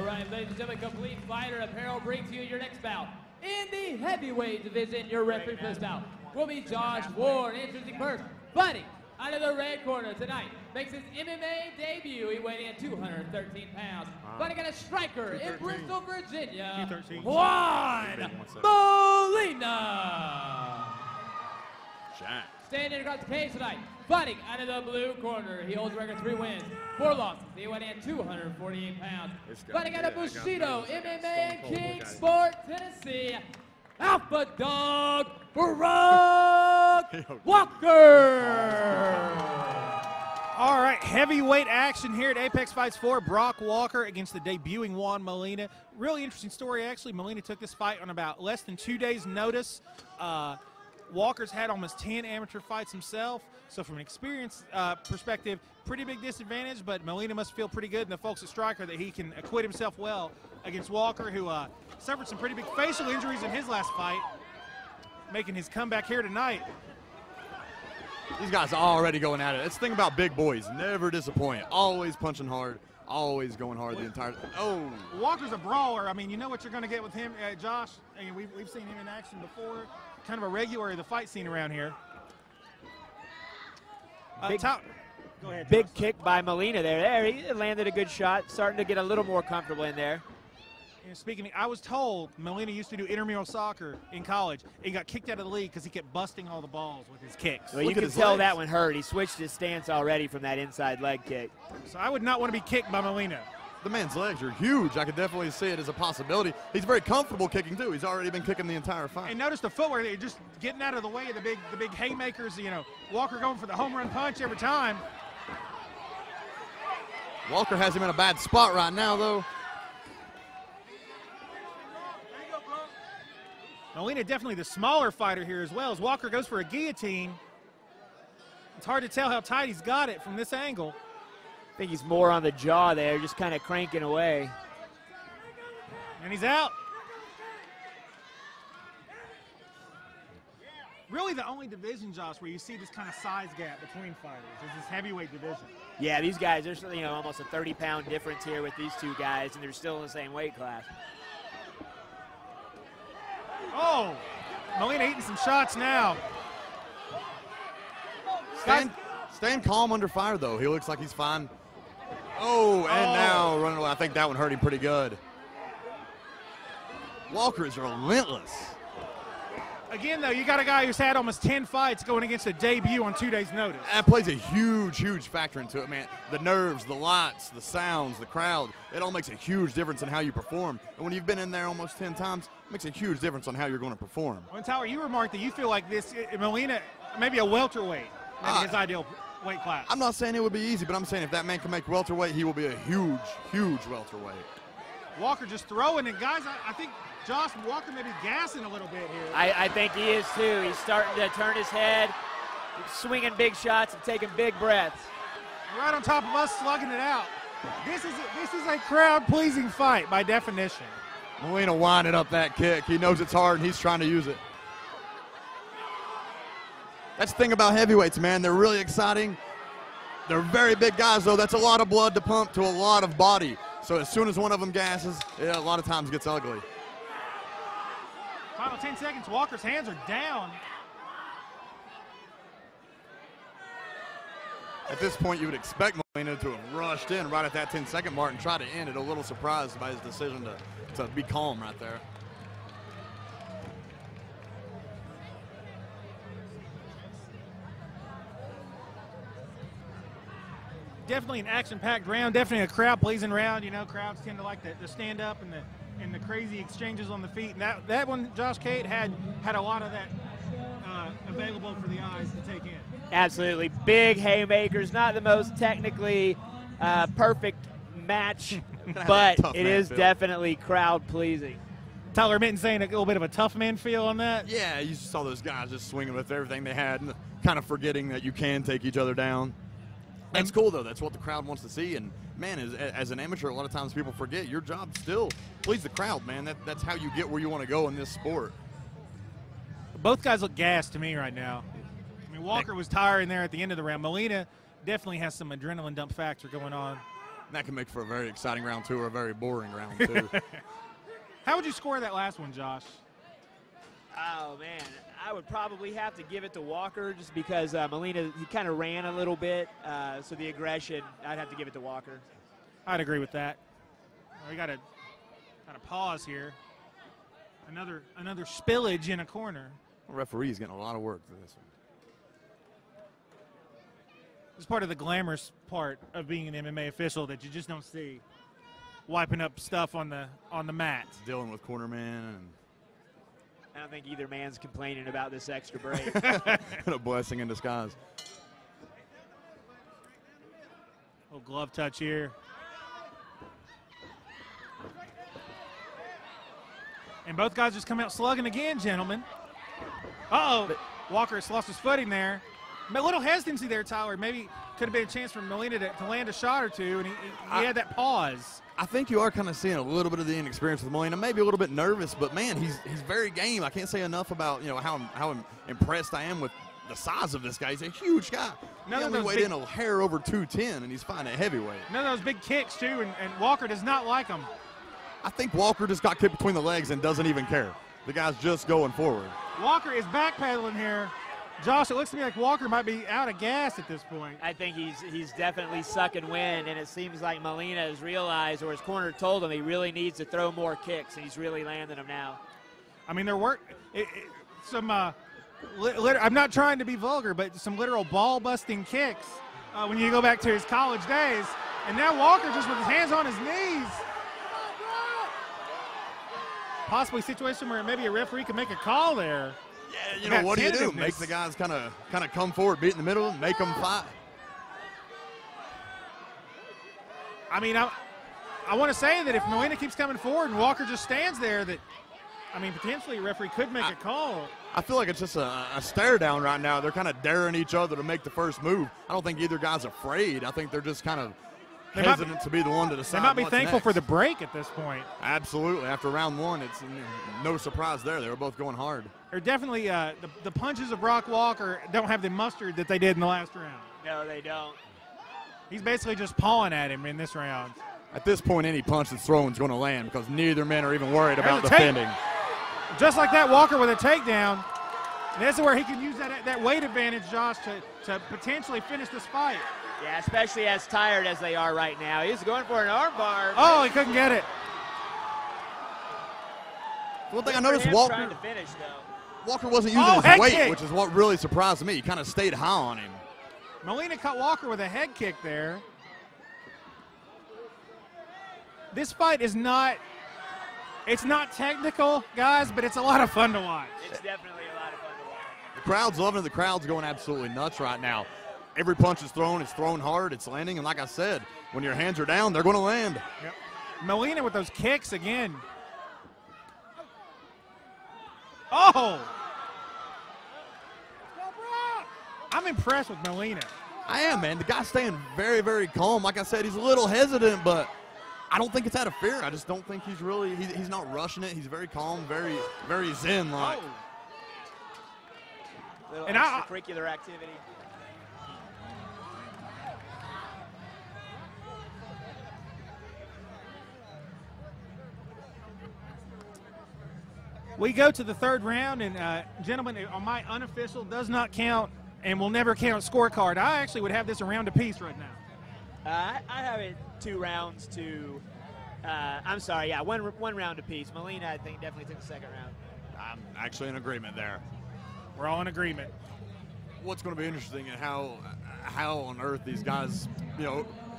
right, ladies and gentlemen, Complete Fighter Apparel brings you your next bout. In the heavyweight division, your referee for this bout will be Josh Ward, introducing first, fighting out of the red corner tonight. Makes his MMA debut. He weighed in at 213 pounds. Fighting at a striker in Bristol, Virginia, Juan Molina. Standing across the cage tonight, fighting out of the blue corner. He holds a record 3 wins, 4 losses. He weighed in at 248 pounds. Fighting out of Bushido, MMA in Kingsport, Tennessee, Alphadawg, Brock Walker. All right, heavyweight action here at Apex Fights 4. Brock Walker against the debuting Juan Molina. Really interesting story, actually. Molina took this fight on about less than 2 days' notice. Walker's had almost 10 amateur fights himself, so from an experience perspective, pretty big disadvantage, but Molina must feel pretty good, and the folks at Striker, that he can acquit himself well against Walker, who suffered some pretty big facial injuries in his last fight, making his comeback here tonight. These guys are already going at it. It's the thing about big boys, never disappoint, always punching hard, always going hard the entire time. Oh! Walker's a brawler. I mean, you know what you're going to get with him, Josh. I mean, we've seen him in action before. Kind of a regular of the fight scene around here. Go ahead, big Josh. kick by Molina there. He landed a good shot, starting to get a little more comfortable in there. And speaking, I was told Molina used to do intramural soccer in college. He got kicked out of the league because he kept busting all the balls with his kicks. Well, you can tell that one hurt. He switched his stance already from that inside leg kick. So I would not want to be kicked by Molina. The man's legs are huge. I could definitely see it as a possibility. He's very comfortable kicking, too. He's already been kicking the entire fight. And notice the footwork. They're just getting out of the way of the big haymakers. You know, Walker going for the home run punch every time. Walker has him in a bad spot right now, though. Molina definitely the smaller fighter here as well. As Walker goes for a guillotine, it's hard to tell how tight he's got it from this angle. I think he's more on the jaw there, just kind of cranking away. And he's out. Really the only division, Josh, where you see this kind of size gap between fighters is this heavyweight division. Yeah, these guys, there's almost a 30-pound difference here with these two guys, and they're still in the same weight class. Oh, Molina eating some shots now. Staying calm under fire, though. He looks like he's fine. Oh, and now running away. I think that one hurt him pretty good. Walker is relentless. Again, though, you got a guy who's had almost 10 fights going against a debut on 2 days' notice. That plays a huge factor into it, man. The nerves, the lights, the sounds, the crowd, it all makes a huge difference in how you perform. And when you've been in there almost 10 times, it makes a huge difference on how you're going to perform. Well, Tyler, you remarked that you feel like this, Molina, maybe a welterweight, maybe his ideal weight class. I'm not saying it would be easy, but I'm saying if that man can make welterweight, he will be a huge welterweight. Walker just throwing it. Guys, I think Josh Walker may be gassing a little bit here. I think he is too. He's starting to turn his head, swinging big shots and taking big breaths. Right on top of us, slugging it out. This is a crowd-pleasing fight by definition. Molina winding up that kick. He knows it's hard, and he's trying to use it. That's the thing about heavyweights, man. They're really exciting. They're very big guys, though. That's a lot of blood to pump to a lot of body. So as soon as one of them gasses, a lot of times gets ugly. Final 10 seconds. Walker's hands are down. At this point, you would expect Molina to have rushed in right at that 10-second mark and try to end it. A little surprised by his decision to be calm right there. Definitely an action-packed round. Definitely a crowd-pleasing round. You know, crowds tend to like the stand-up and the crazy exchanges on the feet. And that one, Josh Cade, had a lot of that available for the eyes to take in. Absolutely. Big haymakers. Not the most technically perfect match, but it is definitely crowd-pleasing. Tyler Minton saying a little bit of a tough man feel on that? Yeah, you saw those guys just swinging with everything they had and kind of forgetting that you can take each other down. That's cool, though. That's what the crowd wants to see. And, man, as an amateur, a lot of times people forget your job still please the crowd, man. That's how you get where you want to go in this sport. Both guys look gassed to me right now. I mean, Walker was tiring there at the end of the round. Molina definitely has some adrenaline dump factor going on. That can make for a very exciting round 2 or a very boring round 2. How would you score that last one, Josh? Oh, man. I would probably have to give it to Walker just because Molina, he kind of ran a little bit. So the aggression, I'd have to give it to Walker. I'd agree with that. We got to pause here. Another spillage in a corner. The referee's getting a lot of work for this one. It's part of the glamorous part of being an MMA official that you just don't see. Wiping up stuff on the mat. Dealing with cornerman. And I don't think either man's complaining about this extra break. a blessing in disguise. Little glove touch here. And both guys just come out slugging again, gentlemen. Uh-oh. Walker has lost his footing there. A little hesitancy there, Tyler. Maybe could have been a chance for Molina to land a shot or two, and he had that pause. I think you are kind of seeing a little bit of the inexperience with Molina. Maybe a little bit nervous, but, man, he's very game. I can't say enough about, how impressed I am with the size of this guy. He's a huge guy. He only weighed in a hair over 210, and he's fighting at heavyweight. None of those big kicks, too, and Walker does not like them. I think Walker just got kicked between the legs and doesn't even care. The guy's just going forward. Walker is backpedaling here. Josh, it looks to me like Walker might be out of gas at this point. I think he's definitely sucking wind, and it seems like Molina has realized, or his corner told him, he really needs to throw more kicks, and he's really landing them now. I mean, there were some I'm not trying to be vulgar, but some literal ball-busting kicks when you go back to his college days. And now Walker just with his hands on his knees. Possibly a situation where maybe a referee can make a call there. Yeah, what do you do? Make the guys kind of come forward, beat in the middle, and make them fight. I mean, I want to say that if Molina keeps coming forward and Walker just stands there, that, I mean, potentially a referee could make a call. I feel like it's just a stare down right now. They're kind of daring each other to make the first move. I don't think either guy's afraid. I think they're just kind of hesitant to be the one to decide. They might be thankful next. for the break at this point. Absolutely. After round 1, it's no surprise there. They were both going hard. They're definitely the punches of Brock Walker don't have the mustard that they did in the last round. No, they don't. He's basically just pawing at him in this round. At this point, any punch that's thrown is going to land because neither men are even worried about defending. Just like that, Walker with a takedown. And this is where he can use that weight advantage, Josh, to potentially finish this fight. Yeah, especially as tired as they are right now. He's going for an armbar. Oh, he couldn't get it. One thing I noticed, Walker trying to finish, though. Walker wasn't using his weight, which is what really surprised me. He kind of stayed high on him. Molina caught Walker with a head kick there. This fight is not technical, guys, but it's a lot of fun to watch. It's definitely a lot of fun to watch. The crowd's loving it. The crowd's going absolutely nuts right now. Every punch is thrown. It's thrown hard. It's landing. And like I said, when your hands are down, they're going to land. Yep. Molina with those kicks again. Oh! I'm impressed with Molina. I am, man. The guy's staying very, very calm. Like I said, he's a little hesitant, but I don't think it's out of fear. I just don't think he's really he's not rushing it. He's very calm, very, very zen-like. Little extracurricular activity. We go to the third round, and gentlemen, on my unofficial, does not count and will never count scorecard, I actually would have this a round apiece right now. I have it 2 rounds to I'm sorry, yeah, one round apiece. Molina, I think, definitely took the second round. I'm actually in agreement there. We're all in agreement. What's going to be interesting is how on earth these guys,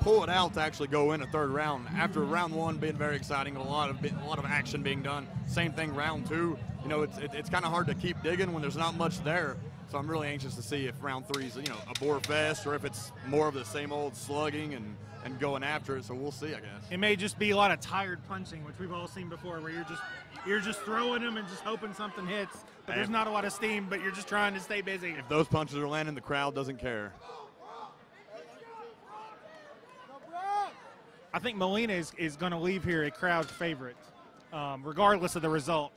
pull it out to actually go in a third round. After round 1 being very exciting, a lot of action being done. Same thing round 2. It's kind of hard to keep digging when there's not much there. So I'm really anxious to see if round 3 is a bore fest or if it's more of the same old slugging and going after it. So we'll see, I guess. It may just be a lot of tired punching, which we've all seen before, where you're just throwing them and just hoping something hits. But there's not a lot of steam, but you're just trying to stay busy. If those punches are landing, the crowd doesn't care. I think Molina is going to leave here a crowd favorite, regardless of the result.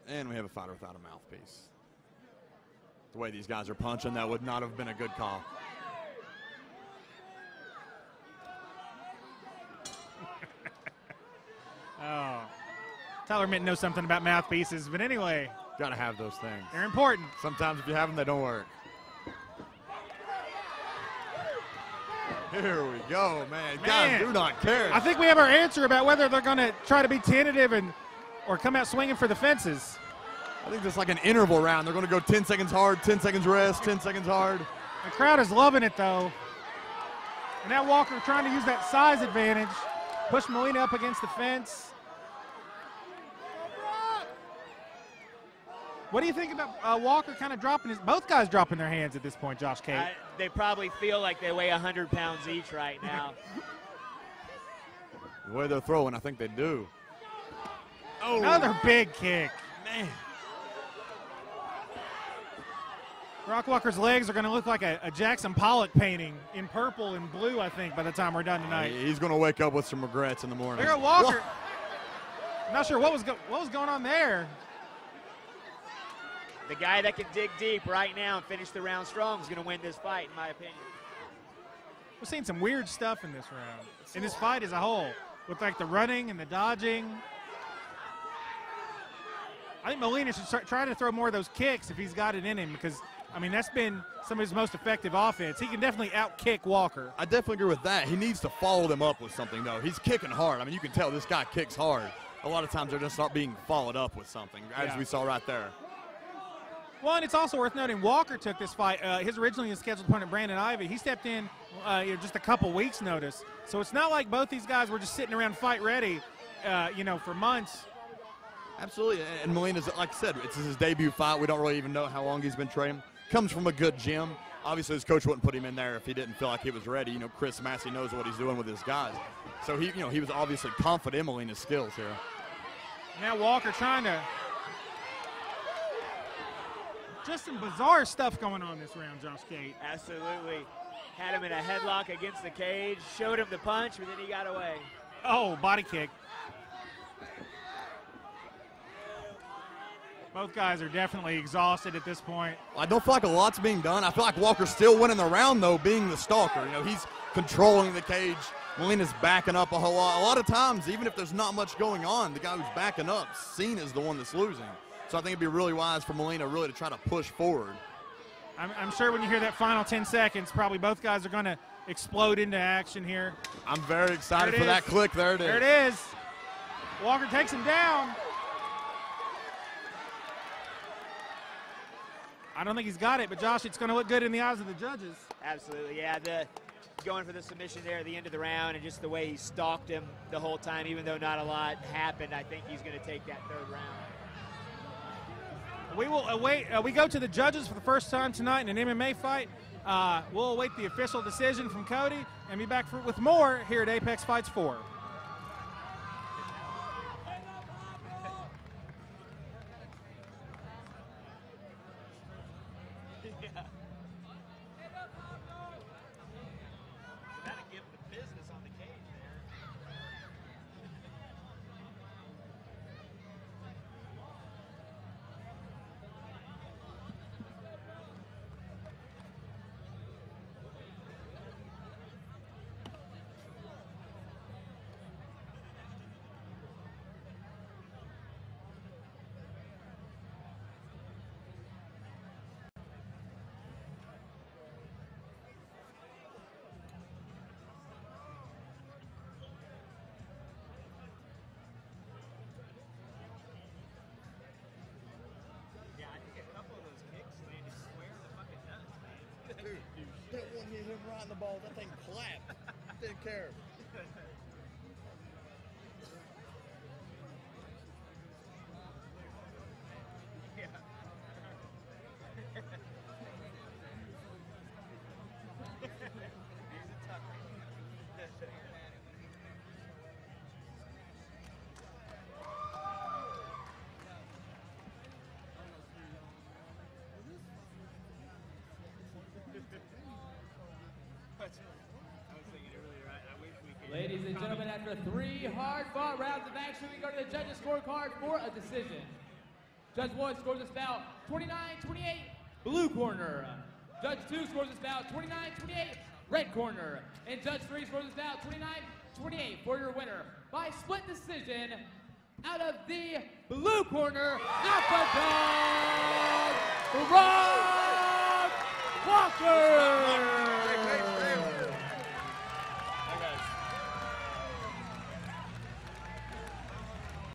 And we have a fighter without a mouthpiece. The way these guys are punching, that would not have been a good call. Oh. Tyler Minton knows something about mouthpieces, but anyway. Got to have those things. They're important. Sometimes if you have them, they don't work. Here we go, man. Guys do not care. I think we have our answer about whether they're going to try to be tentative or come out swinging for the fences. I think it's like an interval round. They're going to go 10 seconds hard, 10 seconds rest, 10 seconds hard. The crowd is loving it, though. And now Walker trying to use that size advantage. Push Molina up against the fence. What do you think about Walker kind of dropping both guys dropping their hands at this point, Josh Kate? They probably feel like they weigh 100 pounds each right now. The way they're throwing, I think they do. Oh, another big kick. Man. Brock Walker's legs are going to look like a Jackson Pollock painting in purple and blue, I think, by the time we're done tonight. He's going to wake up with some regrets in the morning. There goes Walker. I'm not sure what was going on there. The guy that can dig deep right now and finish the round strong is going to win this fight, in my opinion. We're seeing some weird stuff in this round, in this fight as a whole, with like the running and the dodging. I think Molina should try to throw more of those kicks if he's got it in him, because, I mean, that's been some of his most effective offense. He can definitely out-kick Walker. I definitely agree with that. He needs to follow them up with something, though. He's kicking hard. I mean, you can tell this guy kicks hard. A lot of times they're just not being followed up with something, as we saw right there. Well, and it's also worth noting, Walker took this fight. His originally scheduled opponent, Brandon Ivey, he stepped in just a couple weeks' notice. So it's not like both these guys were just sitting around fight ready, for months. Absolutely, and Molina's, like I said, it's his debut fight. We don't really even know how long he's been training. Comes from a good gym. Obviously, his coach wouldn't put him in there if he didn't feel like he was ready. You know, Chris Massey knows what he's doing with his guys. So he was obviously confident in Molina's skills here. Now Walker trying to. Just some bizarre stuff going on this round, Josh Kate. Absolutely. Had him in a headlock against the cage, showed him the punch, but then he got away. Oh, body kick. Both guys are definitely exhausted at this point. I don't feel like a lot's being done. I feel like Walker's still winning the round, though, being the stalker. You know, he's controlling the cage. Molina's backing up a whole lot. A lot of times, even if there's not much going on, the guy who's backing up, seen as the one that's losing. So I think it'd be really wise for Molina really to try to push forward. I'm sure when you hear that final 10 seconds, probably both guys are going to explode into action here. I'm very excited for that click. There it is. There it is. Walker takes him down. I don't think he's got it, but Josh, it's going to look good in the eyes of the judges. Absolutely, yeah. Going for the submission there at the end of the round, and just the way he stalked him the whole time, even though not a lot happened, I think he's going to take that third round. We will await. We go to the judges for the first time tonight in an MMA fight. We'll await the official decision from Cody and be back with more here at Apex Fights 4. That one hit him right in the ball. That thing clapped. Didn't care. Ladies and gentlemen, after 3 hard-fought rounds of action, we go to the judges' scorecard for a decision. Judge 1 scores this bout 29-28, blue corner. Judge 2 scores this bout 29-28, red corner. And Judge 3 scores this bout 28 for your winner by split decision out of the blue corner, Alphadawg, Juan Walker.